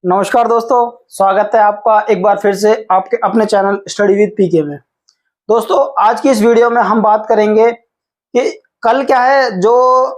नमस्कार दोस्तों, स्वागत है आपका एक बार फिर से आपके अपने चैनल स्टडी विद पीके में। दोस्तों, आज की इस वीडियो में हम बात करेंगे कि कल क्या है जो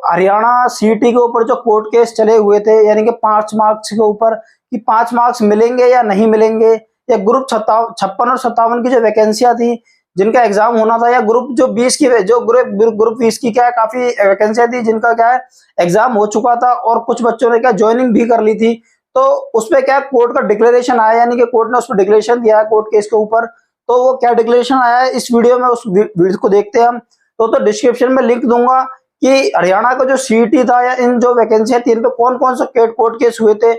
हरियाणा सीईटी के ऊपर जो कोर्ट केस चले हुए थे, यानी कि 5 मार्क्स के ऊपर कि 5 मार्क्स मिलेंगे या नहीं मिलेंगे, या ग्रुप 56 और 57 की जो वैकेंसियां थी जिनका एग्जाम होना था, या ग्रुप जो 20 की जो ग्रुप 20 की क्या है काफी वैकेंसियां थी जिनका क्या है एग्जाम हो चुका था और कुछ बच्चों ने क्या ज्वाइनिंग भी कर ली थी। तो उसपे क्या कोर्ट का डिक्लेरेशन आया, यानी कि कोर्ट ने उस पर डिक्लेरेशन दिया है कोर्ट केस के ऊपर। तो वो क्या डिक्लेरेशन आया है इस वीडियो में, उस वीडियो को देखते हैं हम। तो डिस्क्रिप्शन में लिंक दूंगा कि हरियाणा का जो सीईटी था या इन जो वैकेंसियां थी इन पे कौन कौन सा कोर्ट केस हुए थे,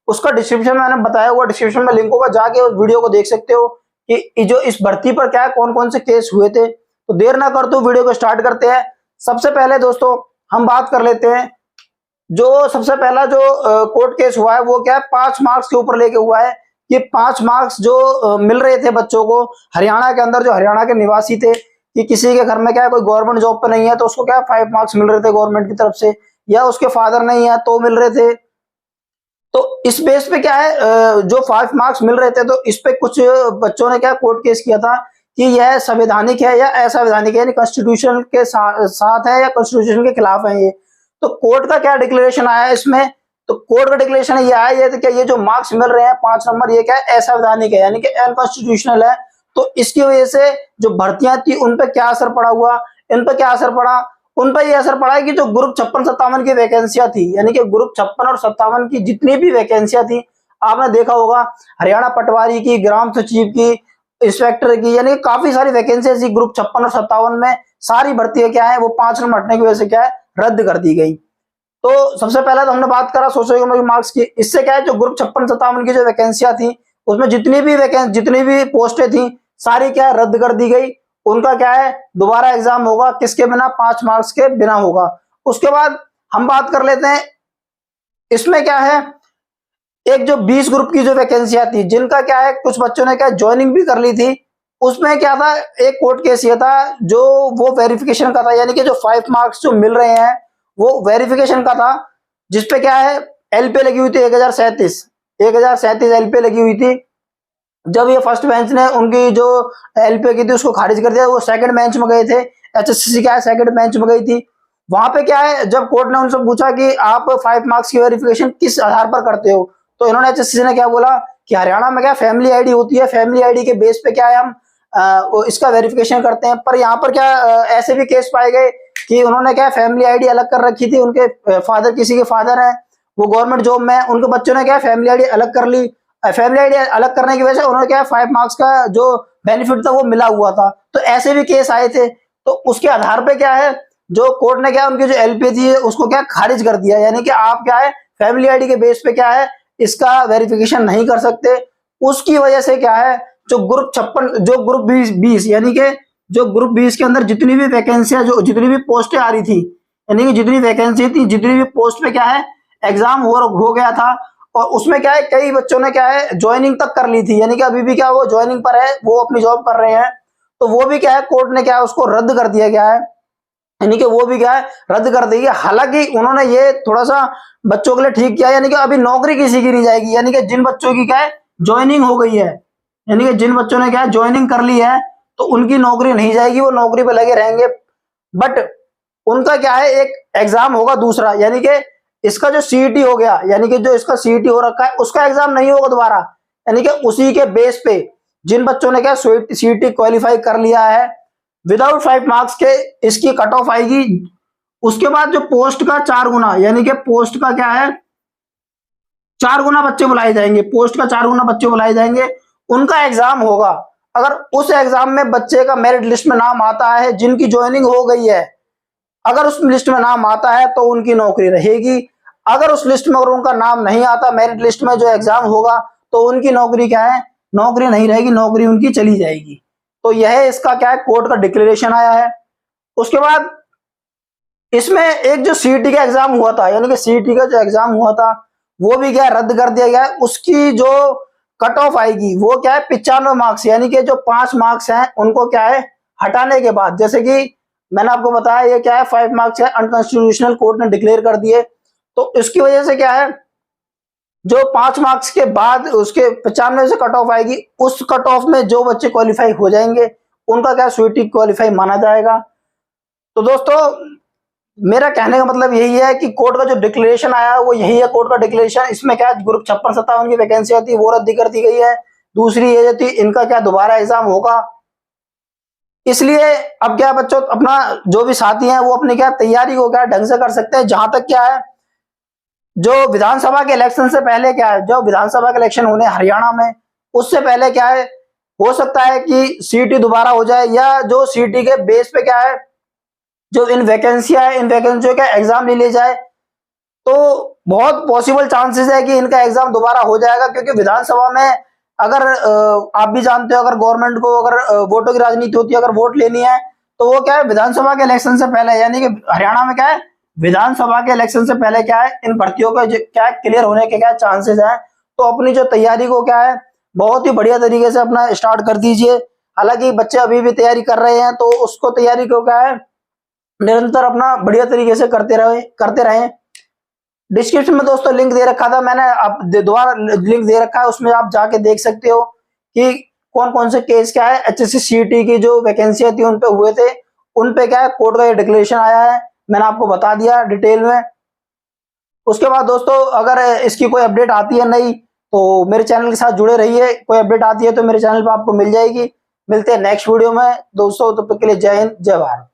उसका डिस्क्रिप्शन में मैंने बताया हुआ, डिस्क्रिप्शन में लिंक होगा, जाके उस वीडियो को देख सकते हो कि जो इस भर्ती पर क्या है कौन कौन से केस हुए थे। तो देर ना करते हुए वीडियो को स्टार्ट करते हैं। सबसे पहले दोस्तों हम बात कर लेते हैं जो सबसे पहला जो कोर्ट केस हुआ है वो क्या है 5 मार्क्स के ऊपर लेके हुआ है। ये 5 मार्क्स जो मिल रहे थे बच्चों को हरियाणा के अंदर, जो हरियाणा के निवासी थे, कि किसी के घर में क्या है कोई गवर्नमेंट जॉब पे नहीं है तो उसको क्या 5 मार्क्स मिल रहे थे गवर्नमेंट की तरफ से, या उसके फादर नहीं है तो मिल रहे थे। तो इस बेस पे क्या है जो 5 मार्क्स मिल रहे थे, तो इस पे कुछ बच्चों ने क्या कोर्ट केस किया था कि यह संवैधानिक है या असंवैधानिक है, यानी कॉन्स्टिट्यूशन के साथ है या कॉन्स्टिट्यूशन के खिलाफ है ये। तो कोर्ट का क्या डिक्लेरेशन आया है इसमें, तो कोर्ट का डिक्लेरेशन ये आया ये, तो क्या ये जो मार्क्स मिल रहे हैं 5 नंबर, ये क्या है असंवैधानिक है, यानी कि अनकॉन्स्टिट्यूशनल है। तो इसकी वजह से जो भर्तियां थी उन पर क्या असर पड़ा हुआ, इन पर क्या असर पड़ा, उन पर यह असर पड़ा है कि जो ग्रुप 56-57 की वैकेंसियां थी, यानी कि ग्रुप 56 और 57 की जितनी भी वैकेंसियां थी, आपने देखा होगा हरियाणा पटवारी की, ग्राम सचिव की, इंस्पेक्टर की, यानी काफी सारी वैकेंसियां थी ग्रुप 56 और 57 में। सारी भर्तियां क्या है वो 5 नंबर हटने की वजह से क्या है रद्द कर दी गई। तो सबसे पहले तो हमने बात करा सोशल इकोनॉमिक मार्क्स की। इससे क्या है जो ग्रुप 56-57 की जो वैकेंसियां थी उसमें जितनी भी पोस्टें थी सारी क्या है रद्द कर दी गई। उनका क्या है दोबारा एग्जाम होगा, किसके बिना, 5 मार्क्स के बिना होगा। उसके बाद हम बात कर लेते हैं इसमें क्या है एक जो 20 ग्रुप की जो वैकेंसियां थी जिनका क्या है कुछ बच्चों ने क्या ज्वाइनिंग भी कर ली थी। उसमें क्या था एक कोर्ट केस ये था जो वो वेरिफिकेशन का था, यानी कि जो 5 मार्क्स जो मिल रहे हैं वो वेरिफिकेशन का था, जिसपे क्या है एलपी लगी हुई थी 1037 एलपी लगी हुई थी। जब ये फर्स्ट बेंच ने उनकी जो एलपी की थी उसको खारिज कर दिया, वो सेकंड बेंच में गए थे, एचएससीसी क्या है सेकंड बेंच में गई थी। वहां पे क्या है जब कोर्ट ने उनसे पूछा कि आप 5 मार्क्स की वेरिफिकेशन किस आधार पर करते हो, तो इन्होंने एचएससीसी ने क्या बोला कि हरियाणा में क्या फैमिली आईडी होती है, फैमिली आईडी के बेस पे क्या है हम इसका वेरिफिकेशन करते हैं। पर यहाँ पर क्या ऐसे भी केस पाए गए कि उन्होंने क्या फैमिली आईडी अलग कर रखी थी, उनके फादर किसी के फादर है वो गवर्नमेंट जॉब में है, उनके बच्चों ने क्या फैमिली आईडी अलग कर ली। फैमिली आईडी अलग करने की वजह से उन्होंने क्या 5 मार्क्स का जो बेनिफिट था वो मिला हुआ था। तो ऐसे भी केस आए थे। तो उसके आधार पे क्या है जो कोर्ट ने क्या उनकी जो एलपी थी उसको क्या खारिज कर दिया, यानी कि आप क्या है फैमिली आईडी के बेस पे क्या है इसका वेरिफिकेशन नहीं कर सकते। उसकी वजह से क्या है जो ग्रुप 56 जो ग्रुप 20 यानी कि जो ग्रुप 20 के अंदर जितनी भी वैकेंसियां जो जितनी भी पोस्टें आ रही थी, यानी कि जितनी वैकेंसी थी जितनी भी पोस्ट पे क्या है एग्जाम हो गया था। और उसमें क्या है कई बच्चों ने क्या है ज्वाइनिंग तक कर ली थी, यानी कि अभी भी क्या वो ज्वाइनिंग पर है, वो अपनी जॉब कर रहे हैं। तो वो भी क्या है कोर्ट ने क्या है उसको रद्द कर दिया गया है, यानी कि वो भी क्या है रद्द कर दी है। हालांकि उन्होंने ये थोड़ा सा बच्चों के लिए ठीक किया, यानी कि अभी नौकरी किसी की नहीं जाएगी, यानी कि जिन बच्चों की क्या है ज्वाइनिंग हो गई है, यानी कि जिन बच्चों ने क्या है ज्वाइनिंग कर ली है तो उनकी नौकरी नहीं जाएगी, वो नौकरी पे लगे रहेंगे। बट उनका क्या है एक एग्जाम होगा दूसरा, यानी कि इसका जो सीईटी हो गया, यानी कि जो इसका सीईटी हो रखा है उसका एग्जाम नहीं होगा दोबारा, यानी कि उसी के बेस पे जिन बच्चों ने क्या सीईटी क्वालिफाई कर लिया है विदाउट 5 मार्क्स के इसकी कट ऑफ आएगी। उसके बाद जो पोस्ट का 4 गुना, यानी कि पोस्ट का क्या है 4 गुना बच्चे बुलाए जाएंगे, पोस्ट का 4 गुना बच्चे बुलाए जाएंगे, उनका एग्जाम होगा। अगर उस एग्जाम में बच्चे का मेरिट लिस्ट में नाम आता है जिनकी ज्वाइनिंग हो गई है, अगर उस लिस्ट में नाम आता है तो उनकी नौकरी रहेगी। अगर उस लिस्ट में अगर उनका नाम नहीं आता मेरिट लिस्ट में जो एग्जाम होगा तो उनकी नौकरी क्या है नौकरी नहीं रहेगी, नौकरी उनकी चली जाएगी। तो यह इसका क्या है कोर्ट का डिक्लेरेशन आया है। उसके बाद इसमें एक जो सीईटी का एग्जाम हुआ था, यानी कि सीईटी का जो एग्जाम हुआ था वो भी क्या रद्द कर दिया गया है। उसकी जो कट ऑफ आएगी वो क्या है 95 मार्क्स, यानी कि जो 5 मार्क्स हैं उनको क्या है हटाने के बाद, जैसे कि मैंने आपको बताया ये क्या है 5 मार्क्स है अनकॉन्स्टिट्यूशनल कोर्ट ने डिक्लेयर कर दिए। तो इसकी वजह से क्या है जो 5 मार्क्स के बाद उसके 95 से कट ऑफ आएगी, उस कट ऑफ में जो बच्चे क्वालिफाई हो जाएंगे उनका क्या स्वीटी क्वालिफाई माना जाएगा। तो दोस्तों मेरा कहने का मतलब यही है कि कोर्ट का जो डिक्लेरेशन आया वो यही है, कोर्ट का डिक्लेरेशन। इसमें क्या ग्रुप 56-57 की वैकेंसी होती है वो रद्द कर दी गई है। दूसरी ये थी इनका क्या दोबारा एग्जाम होगा, इसलिए अब क्या बच्चों अपना जो भी साथी हैं वो अपनी क्या तैयारी को क्या ढंग से कर सकते हैं। जहां तक क्या है जो विधानसभा के इलेक्शन से पहले क्या है, जो विधानसभा के इलेक्शन होने हरियाणा में उससे पहले क्या है हो सकता है कि सीटी दोबारा हो जाए, या जो सीटी के बेस पे क्या है जो इन वैकेंसियां है इन वैकेंसियों का एग्जाम ले जाए, तो बहुत पॉसिबल चांसेस है कि इनका एग्जाम दोबारा हो जाएगा। क्योंकि विधानसभा में अगर आप भी जानते हो अगर गवर्नमेंट को अगर वोटों की राजनीति होती है, अगर वोट लेनी है तो वो क्या है विधानसभा के इलेक्शन से पहले, यानी कि हरियाणा में क्या है विधानसभा के इलेक्शन से पहले क्या है इन भर्तियों का क्या क्लियर होने के क्या चांसेस है। तो अपनी जो तैयारी को क्या है बहुत ही बढ़िया तरीके से अपना स्टार्ट कर दीजिए। हालांकि बच्चे अभी भी तैयारी कर रहे हैं तो उसको तैयारी को क्या है निरंतर अपना बढ़िया तरीके से करते रहे। डिस्क्रिप्शन में दोस्तों लिंक दे रखा था मैंने, आप दोबारा लिंक दे रखा है, उसमें आप जाके देख सकते हो कि कौन कौन से केस क्या है एचएससी सीईटी की जो वैकेंसी थी उन पे हुए थे, उन पे क्या है कोर्ट का ये डिक्लेरेशन आया है, मैंने आपको बता दिया डिटेल में। उसके बाद दोस्तों अगर इसकी कोई अपडेट आती है नहीं तो मेरे चैनल के साथ जुड़े रहिए, कोई अपडेट आती है तो मेरे चैनल पर आपको मिल जाएगी। मिलते हैं नेक्स्ट वीडियो में दोस्तों, तब तक के लिए जय हिंद जय भारत।